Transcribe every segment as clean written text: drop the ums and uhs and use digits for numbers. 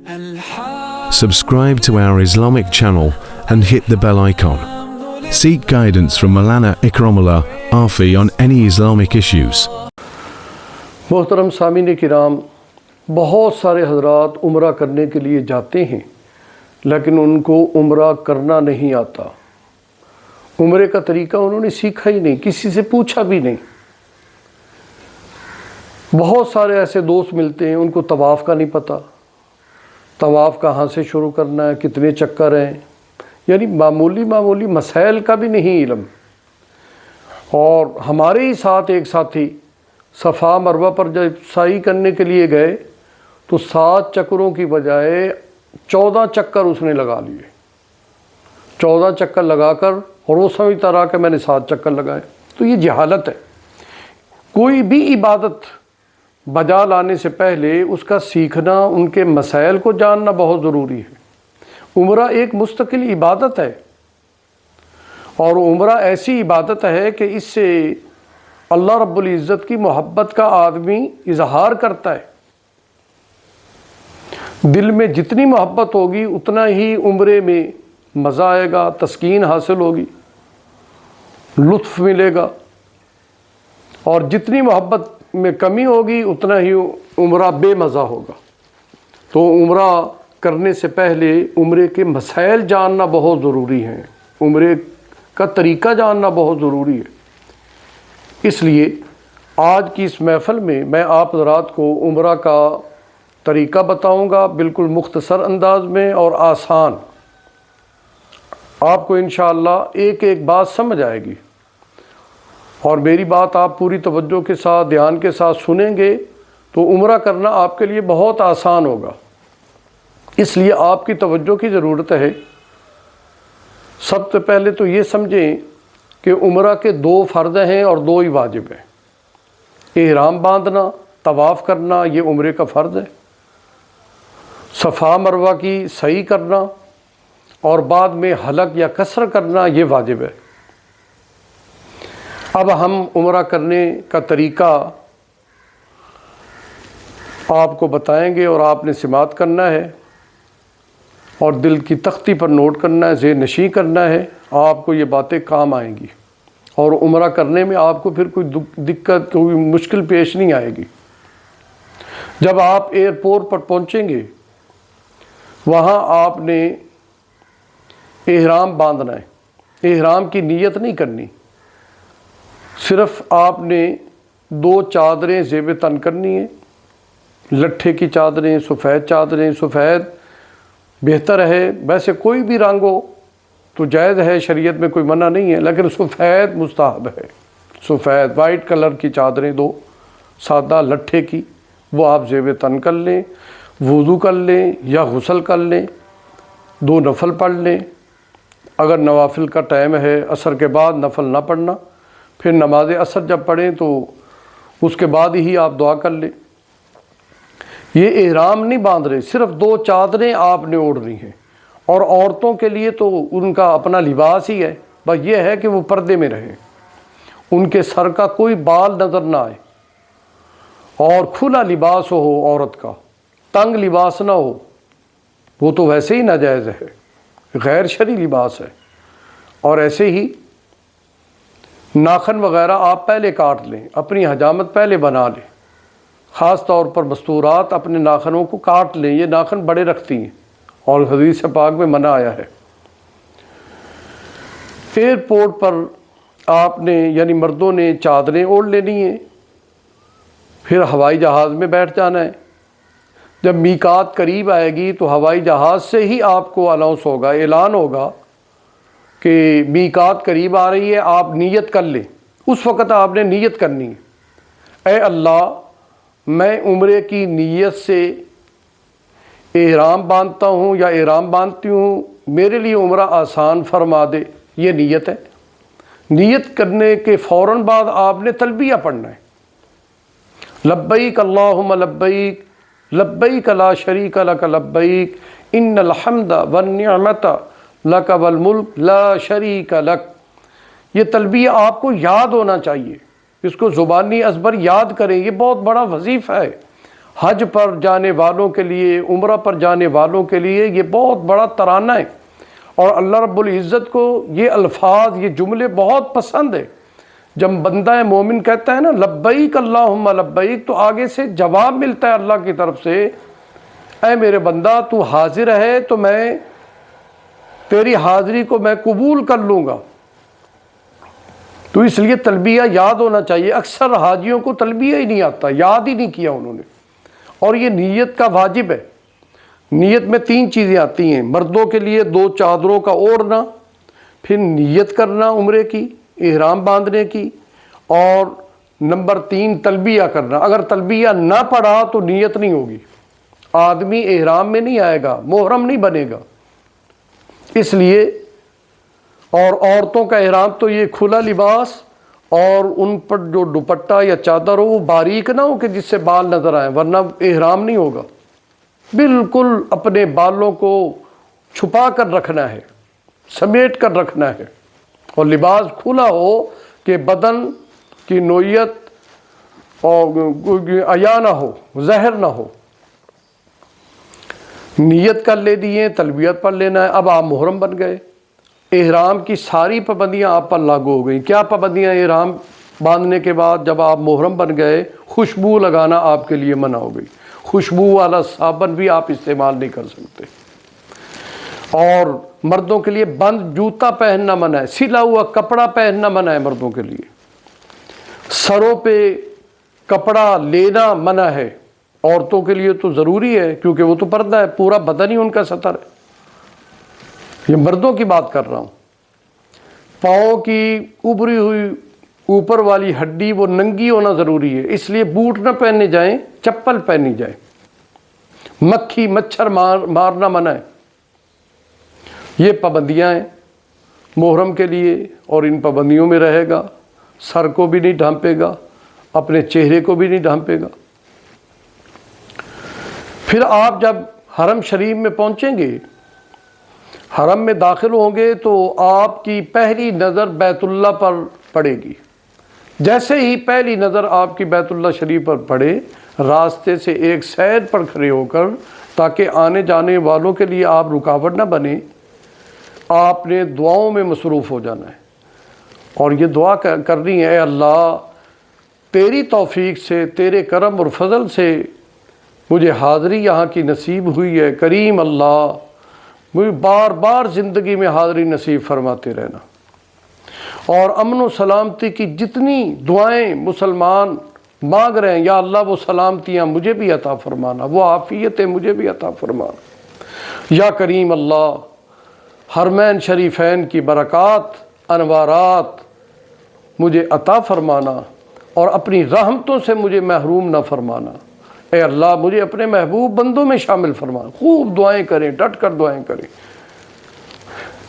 Subscribe to our Islamic channel and hit the bell icon. Seek guidance from Maulana Ikramullah Afi on any Islamic issues. محترم سامعین کرام، بہت سارے حضرات عمرہ کرنے کے لیے جاتے ہیں لیکن ان کو عمرہ کرنا نہیں آتا۔ عمرے کا طریقہ انہوں نے سیکھا ہی نہیں، کسی سے پوچھا بھی نہیں۔ بہت سارے ایسے دوست ملتے ہیں، ان کو طواف کا نہیں پتہ، طواف کہاں سے شروع کرنا ہے، کتنے چکر ہیں، یعنی معمولی مسائل کا بھی نہیں علم۔ اور ہمارے ہی ساتھ ایک ساتھی صفا مروہ پر جب سعی کرنے کے لیے گئے تو 7 چکروں کی بجائے 14 چکر اس نے لگا لیے۔ 14 چکر لگا کر اور وہ سمجھتا رہا کہ میں نے 7 چکر لگائے۔ تو یہ جہالت ہے۔ کوئی بھی عبادت بجا لانے سے پہلے اس کا سیکھنا، ان کے مسائل کو جاننا بہت ضروری ہے۔ عمرہ ایک مستقل عبادت ہے، اور عمرہ ایسی عبادت ہے کہ اس سے اللہ رب العزت کی محبت کا آدمی اظہار کرتا ہے۔ دل میں جتنی محبت ہوگی اتنا ہی عمرے میں مزہ آئے گا، تسکین حاصل ہوگی، لطف ملے گا، اور جتنی محبت میں کمی ہوگی اتنا ہی عمرہ بے مزہ ہوگا۔ تو عمرہ کرنے سے پہلے عمرے کے مسائل جاننا بہت ضروری ہیں، عمرے کا طریقہ جاننا بہت ضروری ہے۔ اس لیے آج کی اس محفل میں آپ حضرات کو عمرہ کا طریقہ بتاؤں گا، بالکل مختصر انداز میں اور آسان۔ آپ کو انشاءاللہ ایک ایک بات سمجھ آئے گی، اور میری بات آپ پوری توجہ کے ساتھ، دھیان کے ساتھ سنیں گے تو عمرہ کرنا آپ کے لیے بہت آسان ہوگا۔ اس لیے آپ کی توجہ کی ضرورت ہے۔ سب سے پہلے تو یہ سمجھیں کہ عمرہ کے 2 فرض ہیں اور 2 ہی واجب ہیں۔ احرام باندھنا، طواف کرنا، یہ عمرے کا فرض ہے۔ صفا مروہ کی سعی کرنا اور بعد میں حلق یا قصر کرنا، یہ واجب ہے۔ اب ہم عمرہ کرنے کا طریقہ آپ کو بتائیں گے، اور آپ نے سماعت کرنا ہے اور دل کی تختی پر نوٹ کرنا ہے، ذہن نشین کرنا ہے۔ آپ کو یہ باتیں کام آئیں گی، اور عمرہ کرنے میں آپ کو پھر کوئی دقت، کوئی مشکل پیش نہیں آئے گی۔ جب آپ ایئرپورٹ پر پہنچیں گے، وہاں آپ نے احرام باندھنا ہے۔ احرام کی نیت نہیں کرنی، صرف آپ نے 2 چادریں زیب تن کرنی ہیں، لٹھے کی چادریں، سفید چادریں۔ سفید بہتر ہے، ویسے کوئی بھی رنگ ہو تو جائز ہے، شریعت میں کوئی منع نہیں ہے، لیکن سفید مستحب ہے۔ سفید وائٹ کلر کی چادریں 2 سادہ لٹھے کی، وہ آپ زیب تن کر لیں، وضو کر لیں یا غسل کر لیں، 2 نفل پڑھ لیں۔ اگر نوافل کا ٹائم ہے، عصر کے بعد نفل نہ پڑھنا، پھر نماز عصر جب پڑھیں تو اس کے بعد ہی آپ دعا کر لیں۔ یہ احرام نہیں باندھ رہے، صرف 2 چادریں آپ نے اوڑھنی ہیں۔ اور عورتوں کے لیے تو ان کا اپنا لباس ہی ہے، بس یہ ہے کہ وہ پردے میں رہیں، ان کے سر کا کوئی بال نظر نہ آئے، اور کھلا لباس ہو عورت کا، تنگ لباس نہ ہو، وہ تو ویسے ہی ناجائز ہے، غیر شرعی لباس ہے۔ اور ایسے ہی ناخن وغیرہ آپ پہلے کاٹ لیں، اپنی حجامت پہلے بنا لیں، خاص طور پر مستورات اپنے ناخنوں کو کاٹ لیں، یہ ناخن بڑے رکھتی ہیں اور حدیث پاک میں منع آیا ہے۔ ایئرپورٹ پر آپ نے، یعنی مردوں نے، چادریں اوڑھ لینی ہیں، پھر ہوائی جہاز میں بیٹھ جانا ہے۔ جب میقات قریب آئے گی تو ہوائی جہاز سے ہی آپ کو اناؤنس ہوگا، اعلان ہوگا کہ میقات قریب آ رہی ہے، آپ نیت کر لیں۔ اس وقت آپ نے نیت کرنی ہے، اے اللہ، میں عمرے کی نیت سے احرام باندھتا ہوں یا احرام باندھتی ہوں، میرے لیے عمرہ آسان فرما دے۔ یہ نیت ہے۔ نیت کرنے کے فوراً بعد آپ نے تلبیہ پڑھنا ہے، لبیک اللہم لبیک، لبیک لا شریک لک لبیک، ان الحمد والنعمت لک والملک لا شریک لک۔ یہ تلبیہ آپ کو یاد ہونا چاہیے، اس کو زبانی ازبر یاد کریں، یہ بہت بڑا وظیفہ ہے۔ حج پر جانے والوں کے لیے، عمرہ پر جانے والوں کے لیے یہ بہت بڑا ترانہ ہے، اور اللہ رب العزت کو یہ الفاظ، یہ جملے بہت پسند ہے۔ جب بندہ مومن کہتا ہے نا لبیک اللہم لبیک، تو آگے سے جواب ملتا ہے اللہ کی طرف سے، اے میرے بندہ تو حاضر ہے تو میں تیری حاضری کو میں قبول کر لوں گا۔ تو اس لیے تلبیہ یاد ہونا چاہیے۔ اکثر حاجیوں کو تلبیہ ہی نہیں آتا، یاد ہی نہیں کیا انہوں نے، اور یہ نیت کا واجب ہے۔ نیت میں 3 چیزیں آتی ہیں، مردوں کے لیے 2 چادروں کا اوڑھنا، پھر نیت کرنا عمرے کی، احرام باندھنے کی، اور نمبر 3 تلبیہ کرنا۔ اگر تلبیہ نہ پڑھا تو نیت نہیں ہوگی، آدمی احرام میں نہیں آئے گا، محرم نہیں بنے گا۔ اس لیے، اور عورتوں کا احرام تو یہ کھلا لباس، اور ان پر جو دوپٹہ یا چادر ہو وہ باریک نہ ہو کہ جس سے بال نظر آئیں، ورنہ احرام نہیں ہوگا۔ بالکل اپنے بالوں کو چھپا کر رکھنا ہے، سمیٹ کر رکھنا ہے، اور لباس کھلا ہو کہ بدن کی نوعیت اور عیا نہ ہو، ظاہر نہ ہو۔ نیت کر لے دیے، تلبیت پڑھ لینا ہے، اب آپ محرم بن گئے۔ احرام کی ساری پابندیاں آپ پر لاگو ہو گئیں۔ کیا پابندیاں؟ احرام باندھنے کے بعد جب آپ محرم بن گئے، خوشبو لگانا آپ کے لیے منع ہو گئی، خوشبو والا صابن بھی آپ استعمال نہیں کر سکتے، اور مردوں کے لیے بند جوتا پہننا منع ہے، سلا ہوا کپڑا پہننا منع ہے مردوں کے لیے، سروں پہ کپڑا لینا منع ہے۔ عورتوں کے لیے تو ضروری ہے کیونکہ وہ تو پردہ ہے، پورا بدن ہی ان کا ستر ہے۔ یہ مردوں کی بات کر رہا ہوں۔ پاؤں کی ابری ہوئی اوپر والی ہڈی وہ ننگی ہونا ضروری ہے، اس لیے بوٹ نہ پہنے جائیں، چپل پہنی جائے۔ مکھی مچھر مارنا منع ہے۔ یہ پابندیاں ہیں محرم کے لیے، اور ان پابندیوں میں رہے گا، سر کو بھی نہیں ڈھانپے گا، اپنے چہرے کو بھی نہیں ڈھانپے گا۔ پھر آپ جب حرم شریف میں پہنچیں گے، حرم میں داخل ہوں گے، تو آپ کی پہلی نظر بیت اللہ پر پڑے گی۔ جیسے ہی پہلی نظر آپ کی بیت اللہ شریف پر پڑے، راستے سے ایک سائڈ پر کھڑے ہو کر، تاکہ آنے جانے والوں کے لیے آپ رکاوٹ نہ بنے، آپ نے دعاؤں میں مصروف ہو جانا ہے، اور یہ دعا کرنی ہے، اے اللہ تیری توفیق سے، تیرے کرم اور فضل سے مجھے حاضری یہاں کی نصیب ہوئی ہے، کریم اللہ مجھے بار بار زندگی میں حاضری نصیب فرماتے رہنا، اور امن و سلامتی کی جتنی دعائیں مسلمان مانگ رہے ہیں، یا اللہ وہ سلامتیاں مجھے بھی عطا فرمانا، وہ عافیتیں مجھے بھی عطا فرمانا، یا کریم اللہ حرمین شریفین کی برکات انوارات مجھے عطا فرمانا، اور اپنی رحمتوں سے مجھے محروم نہ فرمانا۔ اے اللہ مجھے اپنے محبوب بندوں میں شامل فرمانا۔ خوب دعائیں کریں، ڈٹ کر دعائیں کریں،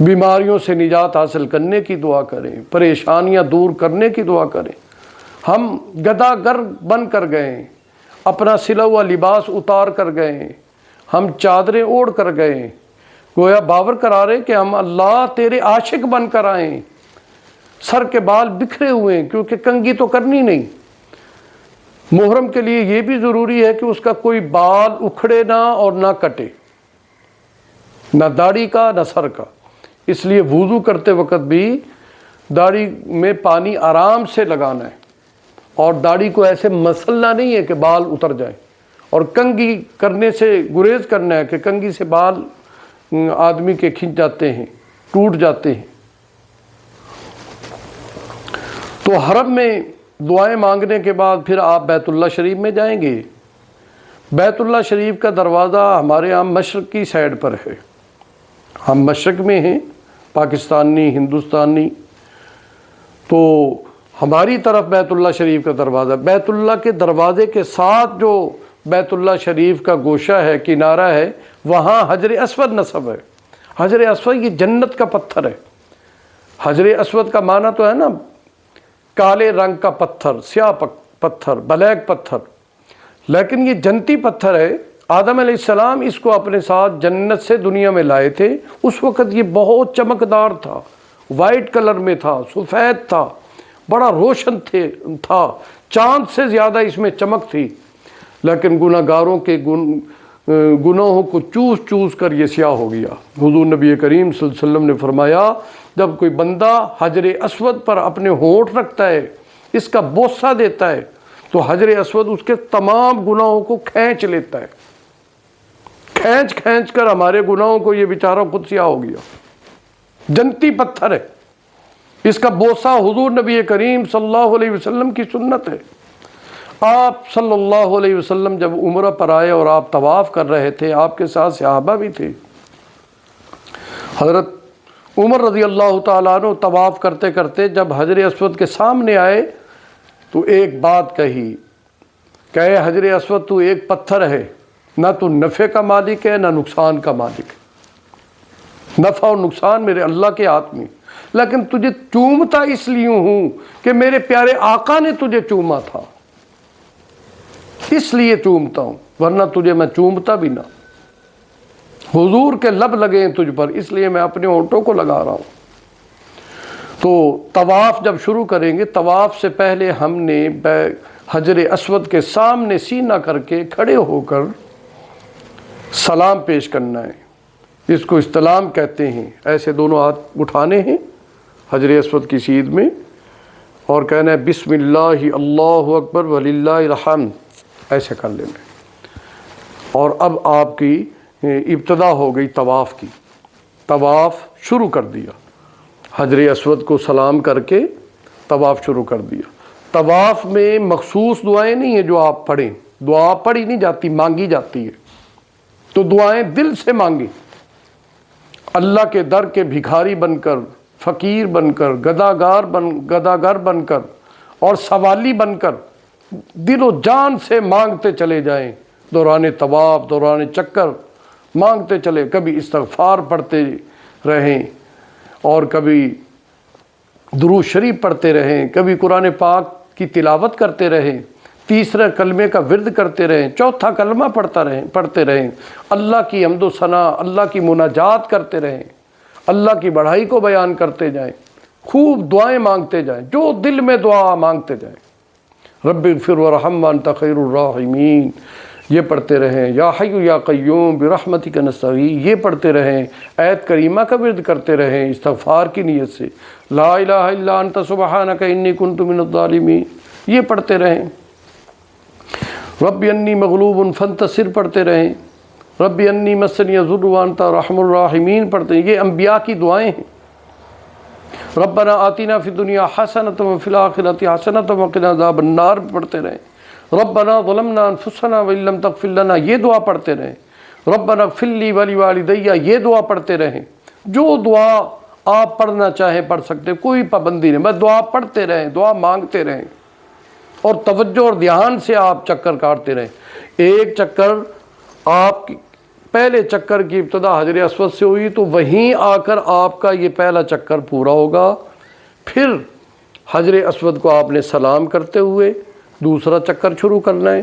بیماریوں سے نجات حاصل کرنے کی دعا کریں، پریشانیاں دور کرنے کی دعا کریں۔ ہم گداگر بن کر گئے، اپنا سلا ہوا لباس اتار کر گئے، ہم چادریں اوڑھ کر گئے، گویا باور کرا رہے کہ ہم اللہ تیرے عاشق بن کر آئیں، سر کے بال بکھرے ہوئے ہیں کیونکہ کنگھی تو کرنی نہیں۔ محرم کے لیے یہ بھی ضروری ہے کہ اس کا کوئی بال اکھڑے نہ اور نہ کٹے، نہ داڑھی کا نہ سر کا۔ اس لیے وضو کرتے وقت بھی داڑھی میں پانی آرام سے لگانا ہے، اور داڑھی کو ایسے مسلنا نہیں ہے کہ بال اتر جائیں، اور کنگھی کرنے سے گریز کرنا ہے کہ کنگھی سے بال آدمی کے کھنچ جاتے ہیں، ٹوٹ جاتے ہیں۔ تو حرم میں دعائیں مانگنے کے بعد پھر آپ بیت اللہ شریف میں جائیں گے۔ بیت اللہ شریف کا دروازہ ہمارے یہاں مشرق کی سائڈ پر ہے، ہم مشرق میں ہیں، پاکستانی ہندوستانی، تو ہماری طرف بیت اللہ شریف کا دروازہ، بیت اللہ کے دروازے کے ساتھ جو بیت اللہ شریف کا گوشہ ہے، کنارہ ہے، وہاں حجر اسود نصب ہے۔ حجر اسود یہ جنت کا پتھر ہے۔ حجر اسود کا معنی تو ہے نا کالے رنگ کا پتھر، سیاہ پتھر، بلیک پتھر، لیکن یہ جنتی پتھر ہے۔ آدم علیہ السلام اس کو اپنے ساتھ جنت سے دنیا میں لائے تھے، اس وقت یہ بہت چمکدار تھا، وائٹ کلر میں تھا، سفید تھا، بڑا روشن تھا، چاند سے زیادہ اس میں چمک تھی۔ لیکن گناہگاروں کے گناہوں کو چوس چوس کر یہ سیاہ ہو گیا۔ حضور نبی کریم صلی اللہ علیہ وسلم نے فرمایا جب کوئی بندہ حجر اسود پر اپنے ہونٹ رکھتا ہے، اس کا بوسہ دیتا ہے، تو حجر اسود اس کے تمام گناہوں کو کھینچ لیتا ہے، کھینچ کھینچ کر ہمارے گناہوں کو یہ بیچارہ خود سیاہ ہو گیا۔ جنتی پتھر ہے، اس کا بوسہ حضور نبی کریم صلی اللہ علیہ وسلم کی سنت ہے۔ آپ صلی اللہ علیہ وسلم جب عمرہ پر آئے اور آپ طواف کر رہے تھے، آپ کے ساتھ صحابہ بھی تھے۔ حضرت عمر رضی اللہ تعالیٰ عنہ طواف کرتے کرتے جب حجر اسود کے سامنے آئے تو ایک بات کہی کہ اے حجر اسود، تو ایک پتھر ہے، نہ تو نفع کا مالک ہے نہ نقصان کا مالک ہے، نفع اور نقصان میرے اللہ کے ہاتھ میں، لیکن تجھے چومتا اس لیے ہوں کہ میرے پیارے آقا نے تجھے چوما تھا، اس لیے چومتا ہوں، ورنہ تجھے میں چومتا بھی نہ۔ حضور کے لب لگے ہیں تجھ پر، اس لیے میں اپنے ہونٹوں کو لگا رہا ہوں۔ تو طواف جب شروع کریں گے، طواف سے پہلے ہم نے حجر اسود کے سامنے سینہ کر کے کھڑے ہو کر سلام پیش کرنا ہے، اس کو استلام کہتے ہیں۔ ایسے دونوں ہاتھ اٹھانے ہیں حجر اسود کی سیدھ میں اور کہنا ہے بسم اللہ اللہ اکبر وللہ الحمد، ایسے کر لینا ہے۔ اور اب آپ کی ابتدا ہو گئی طواف کی، طواف شروع کر دیا، حجر اسود کو سلام کر کے طواف شروع کر دیا۔ طواف میں مخصوص دعائیں نہیں ہیں جو آپ پڑھیں، دعا پڑھی نہیں جاتی، مانگی جاتی ہے، تو دعائیں دل سے مانگیں۔ اللہ کے در کے بھکاری بن کر، فقیر بن کر، گداگر بن کر اور سوالی بن کر دل و جان سے مانگتے چلے جائیں، دوران طواف، دوران چکر مانگتے چلے، کبھی استغفار پڑھتے رہیں اور کبھی درود شریف پڑھتے رہیں، کبھی قرآن پاک کی تلاوت کرتے رہیں، تیسرے کلمے کا ورد کرتے رہیں، چوتھا کلمہ پڑھتے رہیں، اللہ کی حمد و ثنا، اللہ کی مناجات کرتے رہیں، اللہ کی بڑائی کو بیان کرتے جائیں، خوب دعائیں مانگتے جائیں، جو دل میں دعا مانگتے جائیں۔ رب اغفر ورحم وانت خیر الراحمین یہ پڑھتے رہیں، یا حی یا قیوم برحمتک نستغیث یہ پڑھتے رہیں، آیت کریمہ کا ورد کرتے رہیں استغفار کی نیت سے، لا الہ الا انت سبحانک انی کنت من الظالمین یہ پڑھتے رہیں، رب انی مغلوب فانتصر پڑھتے رہیں، رب انی مسنی الضر وانت ارحم الراحمین پڑھتے ہیں۔ یہ انبیاء کی دعائیں ہیں۔ ربنا آتنا فی الدنیا حسنۃ وفی الآخرۃ حسنۃ وقنا عذاب النار پڑھتے رہیں، ربنا ظلمنا انفسنا وان لم تغفر لنا یہ دعا پڑھتے رہیں، ربنا اغفر لی ولوالدی یہ دعا پڑھتے رہیں۔ جو دعا آپ پڑھنا چاہیں پڑھ سکتے، کوئی پابندی نہیں، بس دعا پڑھتے رہیں، دعا مانگتے رہیں اور توجہ اور دھیان سے آپ چکر کاٹتے رہیں۔ ایک چکر آپ پہلے چکر کی ابتدا حجر اسود سے ہوئی تو وہیں آ کر آپ کا یہ پہلا چکر پورا ہوگا، پھر حجر اسود کو آپ نے سلام کرتے ہوئے دوسرا چکر شروع کرنا ہے۔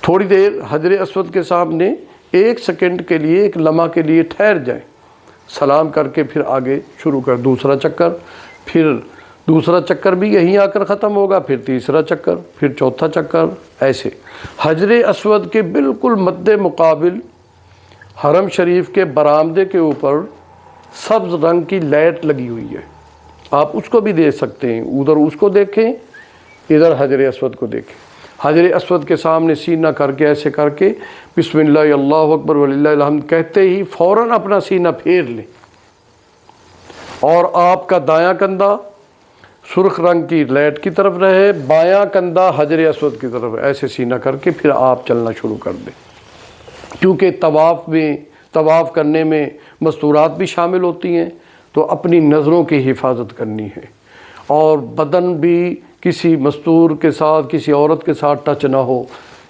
تھوڑی دیر حجر اسود کے سامنے ایک سیکنڈ کے لیے، ایک لمحہ کے لیے ٹھہر جائیں، سلام کر کے پھر آگے شروع کر دوسرا چکر، پھر دوسرا چکر بھی یہیں آ کر ختم ہوگا، پھر تیسرا چکر، پھر چوتھا چکر، ایسے۔ حجر اسود کے بالکل مد مقابل حرم شریف کے برآمدے کے اوپر سبز رنگ کی لائٹ لگی ہوئی ہے، آپ اس کو بھی دیکھ سکتے ہیں، ادھر اس کو دیکھیں، ادھر حجر اسود کو دیکھیں۔ حجر اسود کے سامنے سینہ کر کے ایسے کر کے بسم اللہ اللہ اکبر وللہ الحمد کہتے ہی فوراً اپنا سینہ پھیر لیں، اور آپ کا دایاں کندھا سرخ رنگ کی لائٹ کی طرف رہے، بایاں کندھا حجر اسود کی طرف، ایسے سینہ کر کے پھر آپ چلنا شروع کر دیں۔ کیونکہ طواف کرنے میں مستورات بھی شامل ہوتی ہیں، تو اپنی نظروں کی حفاظت کرنی ہے، اور بدن بھی کسی مستور کے ساتھ، کسی عورت کے ساتھ ٹچ نہ ہو،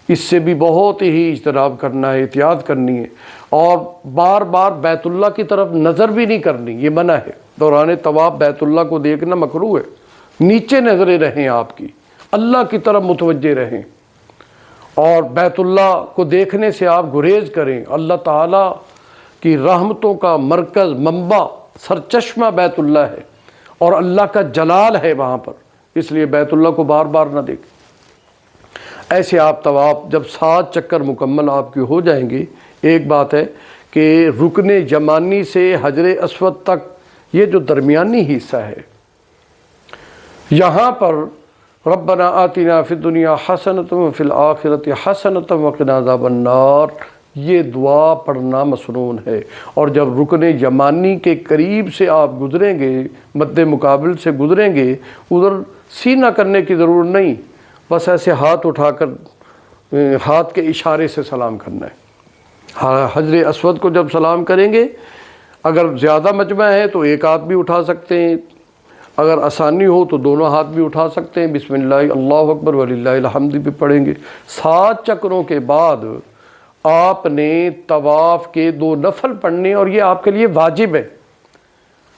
اس سے بھی بہت ہی اجتناب کرنا ہے، احتیاط کرنی ہے، اور بار بار بیت اللہ کی طرف نظر بھی نہیں کرنی، یہ منع ہے۔ دوران طواف بیت اللہ کو دیکھنا مکروہ ہے، نیچے نظریں رہیں آپ کی، اللہ کی طرف متوجہ رہیں، اور بیت اللہ کو دیکھنے سے آپ گریز کریں۔ اللہ تعالیٰ کی رحمتوں کا مرکز، منبع، سرچشمہ بیت اللہ ہے، اور اللہ کا جلال ہے وہاں پر، اس لیے بیت اللہ کو بار بار نہ دیکھیں۔ ایسے آپ طواف جب 7 چکر مکمل آپ کے ہو جائیں گے، ایک بات ہے کہ رکن یمانی سے حجر اسود تک یہ جو درمیانی حصہ ہے، یہاں پر ربنا آتنا فی الدنیا حسنۃ وفی الآخرۃ حسنۃ وقنا عذاب النار، یہ دعا پڑھنا مسنون ہے۔ اور جب رکن یمانی کے قریب سے آپ گزریں گے، مد مقابل سے گزریں گے، ادھر سینہ کرنے کی ضرورت نہیں، بس ایسے ہاتھ اٹھا کر ہاتھ کے اشارے سے سلام کرنا ہے۔ حجر اسود کو جب سلام کریں گے، اگر زیادہ مجمع ہے تو ایک ہاتھ بھی اٹھا سکتے ہیں، اگر آسانی ہو تو دونوں ہاتھ بھی اٹھا سکتے ہیں، بسم اللہ اللہ اکبر وللہ الحمد بھی پڑھیں گے۔ 7 چکروں کے بعد آپ نے طواف کے 2 نفل پڑھنے، اور یہ آپ کے لیے واجب ہے۔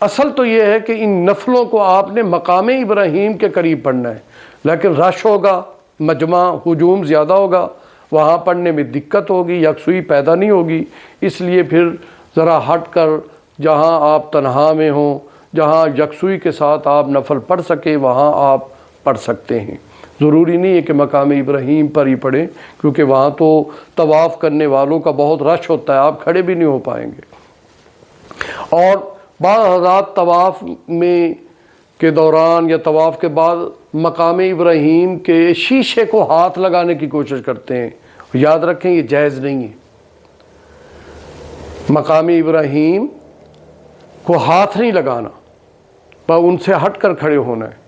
اصل تو یہ ہے کہ ان نفلوں کو آپ نے مقام ابراہیم کے قریب پڑھنا ہے، لیکن رش ہوگا، مجمع ہجوم زیادہ ہوگا، وہاں پڑھنے میں دقت ہوگی، یکسوئی پیدا نہیں ہوگی، اس لیے پھر ذرا ہٹ کر جہاں آپ تنہا میں ہوں، جہاں یکسوئی کے ساتھ آپ نفل پڑھ سکیں وہاں آپ پڑھ سکتے ہیں۔ ضروری نہیں ہے کہ مقام ابراہیم پر ہی پڑھیں، کیونکہ وہاں تو طواف کرنے والوں کا بہت رش ہوتا ہے، آپ کھڑے بھی نہیں ہو پائیں گے۔ اور بعض حضرات طواف میں کے دوران یا طواف کے بعد مقام ابراہیم کے شیشے کو ہاتھ لگانے کی کوشش کرتے ہیں، یاد رکھیں یہ جائز نہیں ہے۔ مقام ابراہیم کو ہاتھ نہیں لگانا، پر ان سے ہٹ کر کھڑے ہونا ہے۔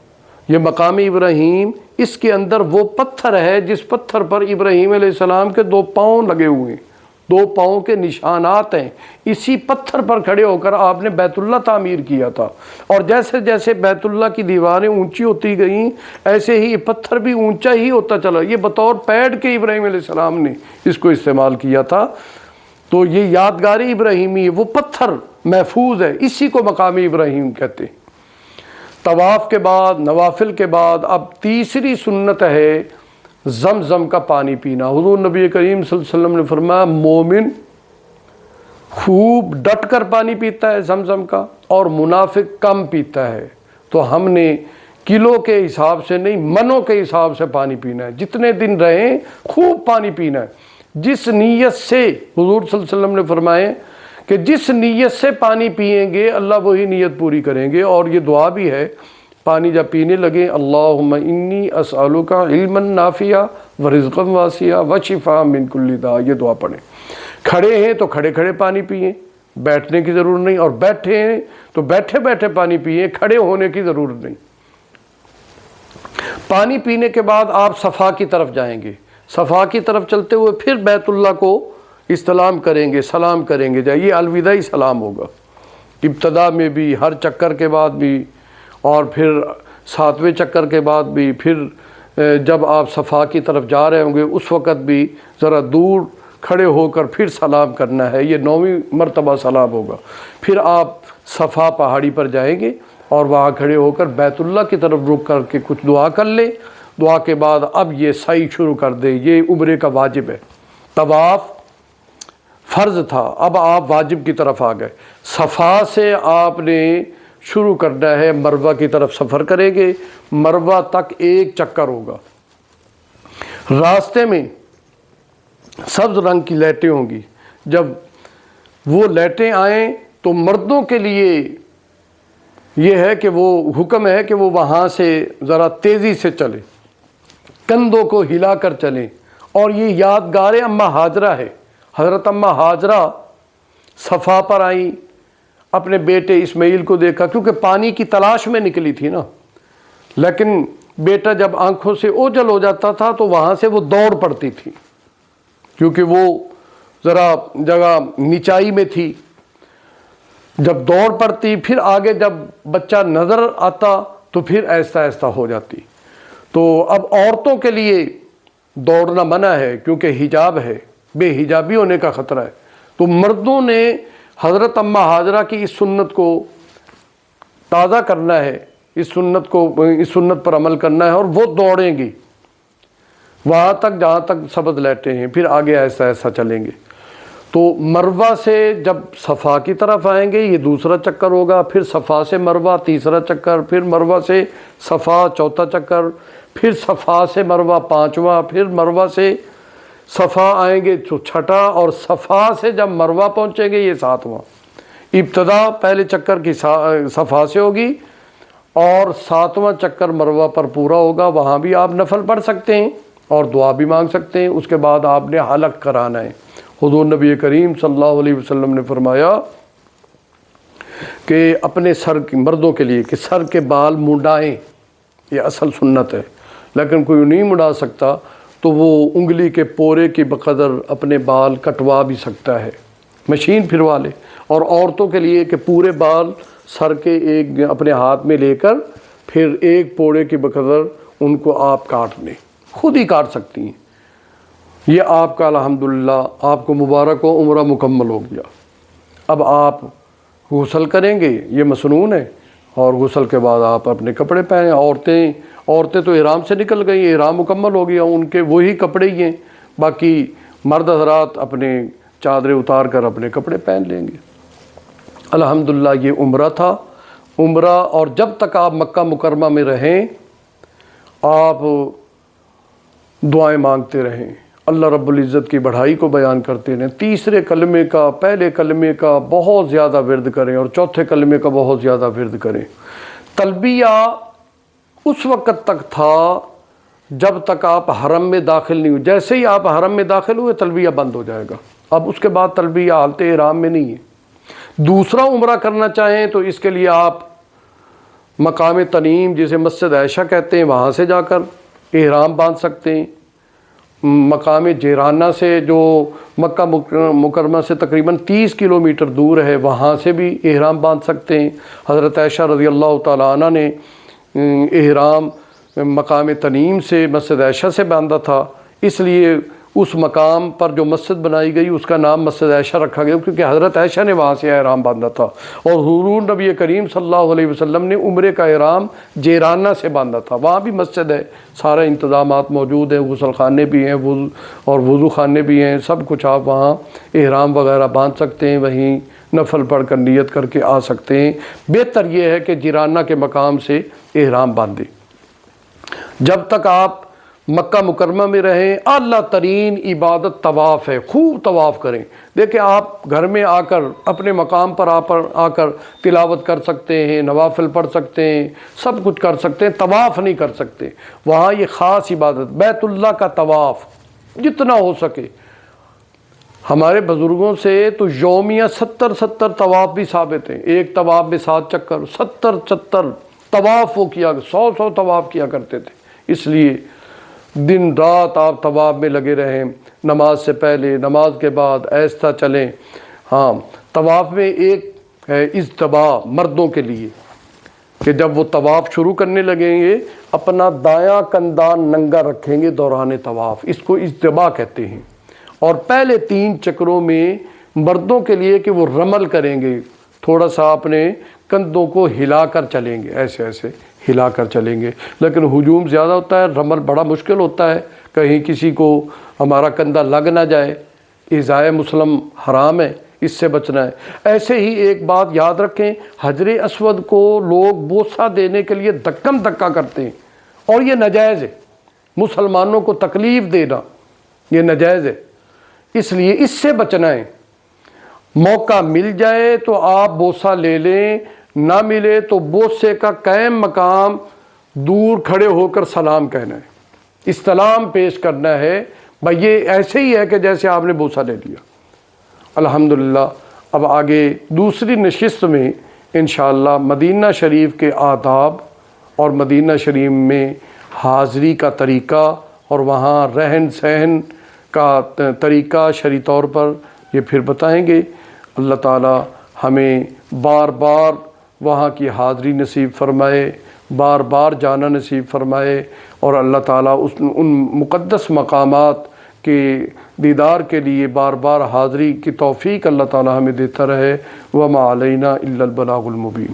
یہ مقام ابراہیم، اس کے اندر وہ پتھر ہے جس پتھر پر ابراہیم علیہ السلام کے 2 پاؤں لگے ہوئے ہیں، 2 پاؤں کے نشانات ہیں۔ اسی پتھر پر کھڑے ہو کر آپ نے بیت اللہ تعمیر کیا تھا، اور جیسے جیسے بیت اللہ کی دیواریں اونچی ہوتی گئیں، ایسے ہی یہ پتھر بھی اونچا ہی ہوتا چلا۔ یہ بطور پیڈ کے ابراہیم علیہ السلام نے اس کو استعمال کیا تھا، تو یہ یادگار ابراہیمی ہے، وہ پتھر محفوظ ہے، اسی کو مقام ابراہیم کہتے ہیں۔ طواف کے بعد، نوافل کے بعد، اب تیسری سنت ہے زمزم کا پانی پینا۔ حضور نبی کریم صلی اللہ علیہ وسلم نے فرمایا مومن خوب ڈٹ کر پانی پیتا ہے زمزم کا، اور منافق کم پیتا ہے۔ تو ہم نے کلو کے حساب سے نہیں، منوں کے حساب سے پانی پینا ہے، جتنے دن رہیں خوب پانی پینا ہے۔ جس نیت سے حضور صلی اللہ علیہ وسلم نے فرمائے کہ جس نیت سے پانی پئیں گے اللہ وہی نیت پوری کریں گے۔ اور یہ دعا بھی ہے، پانی جب پینے لگے اللہم انی اسألک علما نافعا ورزقا واسعا وشفاء من کل داء، یہ دعا پڑھیں۔ کھڑے ہیں تو کھڑے کھڑے پانی پئیں، بیٹھنے کی ضرورت نہیں، اور بیٹھے ہیں تو بیٹھے بیٹھے پانی پئیں، کھڑے ہونے کی ضرورت نہیں۔ پانی پینے کے بعد آپ صفا کی طرف جائیں گے، صفا کی طرف چلتے ہوئے پھر بیت اللہ کو استلام کریں گے، سلام کریں گے، یہ الوداعی سلام ہوگا، ابتدا میں بھی، ہر چکر کے بعد بھی، اور پھر 7ویں چکر کے بعد بھی، پھر جب آپ صفا کی طرف جا رہے ہوں گے اس وقت بھی ذرا دور کھڑے ہو کر پھر سلام کرنا ہے، یہ 9ویں مرتبہ سلام ہوگا۔ پھر آپ صفا پہاڑی پر جائیں گے اور وہاں کھڑے ہو کر بیت اللہ کی طرف رک کر کے کچھ دعا کر لیں۔ دعا کے بعد اب یہ سعی شروع کر دیں، یہ عمرے کا واجب ہے۔ طواف فرض تھا، اب آپ واجب کی طرف آ گئے۔ صفا سے آپ نے شروع کرنا ہے، مروہ کی طرف سفر کریں گے، مروہ تک 1 چکر ہوگا۔ راستے میں سبز رنگ کی لائٹیں ہوں گی، جب وہ لائٹیں آئیں تو مردوں کے لیے یہ ہے کہ وہ حکم ہے کہ وہ وہاں سے ذرا تیزی سے چلیں، کندھوں کو ہلا کر چلیں۔ اور یہ یادگار اماں ہاجرہ ہے، حضرت اماں ہاجرہ صفا پر آئیں، اپنے بیٹے اسماعیل کو دیکھا، کیونکہ پانی کی تلاش میں نکلی تھی نا، لیکن بیٹا جب آنکھوں سے اوجھل ہو جاتا تھا تو وہاں سے وہ دوڑ پڑتی تھی، کیونکہ وہ ذرا جگہ نچائی میں تھی۔ جب دوڑ پڑتی پھر آگے جب بچہ نظر آتا تو پھر آہستہ آہستہ ہو جاتی۔ تو اب عورتوں کے لیے دوڑنا منع ہے کیونکہ حجاب ہے، بے حجابی ہونے کا خطرہ ہے۔ تو مردوں نے حضرت اماں ہاجرہ کی اس سنت کو تازہ کرنا ہے، اس سنت پر عمل کرنا ہے، اور وہ دوڑیں گی وہاں تک جہاں تک سبز لائٹیں ہیں، پھر آگے ایسا ایسا چلیں گے۔ تو مروہ سے جب صفا کی طرف آئیں گے یہ دوسرا چکر ہوگا، پھر صفا سے مروہ تیسرا چکر، پھر مروہ سے صفا چوتھا چکر، پھر صفا سے مروہ پانچواں، پھر مروہ سے صفا آئیں گے تو چھٹا، اور صفا سے جب مروہ پہنچیں گے یہ ساتواں۔ ابتدا پہلے چکر کی صفا سے ہوگی اور ساتواں چکر مروہ پر پورا ہوگا، وہاں بھی آپ نفل پڑھ سکتے ہیں اور دعا بھی مانگ سکتے ہیں۔ اس کے بعد آپ نے حلق کرانا ہے۔ حضور نبی کریم صلی اللہ علیہ وسلم نے فرمایا کہ اپنے سر کی مردوں کے لیے کہ سر کے بال منڈائیں، یہ اصل سنت ہے، لیکن کوئی نہیں منڈا سکتا تو وہ انگلی کے پورے کی بقدر اپنے بال کٹوا بھی سکتا ہے، مشین پھروا لے۔ اور عورتوں کے لیے کہ پورے بال سر کے ایک اپنے ہاتھ میں لے کر پھر ایک پوڑے کی بقدر ان کو آپ کاٹ لیں، خود ہی کاٹ سکتی ہیں۔ یہ آپ کا الحمدللہ آپ کو مبارک ہو، عمرہ مکمل ہو گیا۔ اب آپ غسل کریں گے، یہ مسنون ہے، اور غسل کے بعد آپ اپنے کپڑے پہنیں۔ عورتیں تو احرام سے نکل گئی، احرام مکمل ہو گیا، ان کے وہی کپڑے ہی ہیں، باقی مرد حضرات اپنے چادریں اتار کر اپنے کپڑے پہن لیں گے۔ الحمدللہ یہ عمرہ تھا۔ عمرہ، اور جب تک آپ مکہ مکرمہ میں رہیں آپ دعائیں مانگتے رہیں، اللہ رب العزت کی بڑھائی کو بیان کرتے رہیں۔ تیسرے کلمے کا، پہلے کلمے کا بہت زیادہ ورد کریں اور چوتھے کلمے کا بہت زیادہ ورد کریں۔ تلبیہ اس وقت تک تھا جب تک آپ حرم میں داخل نہیں ہوئے، جیسے ہی آپ حرم میں داخل ہوئے تلبیہ بند ہو جائے گا۔ اب اس کے بعد تلبیہ حالت احرام میں نہیں ہے۔ دوسرا عمرہ کرنا چاہیں تو اس کے لیے آپ مقام تنعیم جسے مسجد عائشہ کہتے ہیں وہاں سے جا کر احرام باندھ سکتے ہیں۔ مقام جیرانہ سے جو مکہ مکرمہ سے تقریباً 30 کلومیٹر دور ہے وہاں سے بھی احرام باندھ سکتے ہیں۔ حضرت عائشہ رضی اللہ تعالیٰ عنہ نے احرام مقام تنعیم سے مسجد عائشہ سے باندھا تھا، اس لیے اس مقام پر جو مسجد بنائی گئی اس کا نام مسجد عائشہ رکھا گیا، کیونکہ حضرت عائشہ نے وہاں سے احرام باندھا تھا۔ اور حضور نبی کریم صلی اللہ علیہ وسلم نے عمرے کا احرام جیرانہ سے باندھا تھا، وہاں بھی مسجد ہے، سارے انتظامات موجود ہیں، غسل خانے بھی ہیں اور وضو خانے بھی ہیں، سب کچھ آپ وہاں احرام وغیرہ باندھ سکتے ہیں، وہیں نفل پڑھ کر نیت کر کے آ سکتے ہیں۔ بہتر یہ ہے کہ جیرانہ کے مقام سے احرام باندھیں۔ جب تک آپ مکہ مکرمہ میں رہیں اعلیٰ ترین عبادت طواف ہے، خوب طواف کریں۔ دیکھیں آپ گھر میں آ کر اپنے مقام پر آ کر تلاوت کر سکتے ہیں، نوافل پڑھ سکتے ہیں، سب کچھ کر سکتے ہیں، طواف نہیں کر سکتے۔ وہاں یہ خاص عبادت بیت اللہ کا طواف جتنا ہو سکے۔ ہمارے بزرگوں سے تو یومیہ 70 طواف بھی ثابت ہیں، ایک طواف میں 7 چکر، 70 طواف وہ کیا، 100 طواف کیا کرتے تھے۔ اس لیے دن رات آپ طواف میں لگے رہیں، نماز سے پہلے، نماز کے بعد ایسا چلیں۔ ہاں، طواف میں ایک ہے اجتباء مردوں کے لیے کہ جب وہ طواف شروع کرنے لگیں گے اپنا دایاں کندھا ننگا رکھیں گے دوران طواف، اس کو اجتباء کہتے ہیں۔ اور پہلے 3 چکروں میں مردوں کے لیے کہ وہ رمل کریں گے، تھوڑا سا اپنے کندھوں کو ہلا کر چلیں گے، ایسے ہلا کر چلیں گے، لیکن ہجوم زیادہ ہوتا ہے، رمل بڑا مشکل ہوتا ہے، کہیں کسی کو ہمارا کندھا لگ نہ جائے، ایذائے مسلم حرام ہے، اس سے بچنا ہے۔ ایسے ہی ایک بات یاد رکھیں، حجر اسود کو لوگ بوسہ دینے کے لیے دھکم دھکا کرتے ہیں اور یہ ناجائز ہے، مسلمانوں کو تکلیف دینا یہ ناجائز ہے، اس لیے اس سے بچنا ہے۔ موقع مل جائے تو آپ بوسہ لے لیں، نہ ملے تو بوسے کا قائم مقام دور کھڑے ہو کر سلام کہنا ہے، استلام پیش کرنا ہے۔ بھائی یہ ایسے ہی ہے کہ جیسے آپ نے بوسہ لے لیا۔ الحمدللہ اب آگے دوسری نشست میں انشاءاللہ مدینہ شریف کے آداب اور مدینہ شریف میں حاضری کا طریقہ اور وہاں رہن سہن کا طریقہ شرعی طور پر یہ پھر بتائیں گے۔ اللہ تعالی ہمیں بار بار وہاں کی حاضری نصیب فرمائے، بار بار جانا نصیب فرمائے، اور اللہ تعالیٰ ان مقدس مقامات کے دیدار کے لیے بار بار حاضری کی توفیق اللہ تعالیٰ ہمیں دیتا رہے۔ وما علینا الا البلاغ المبین۔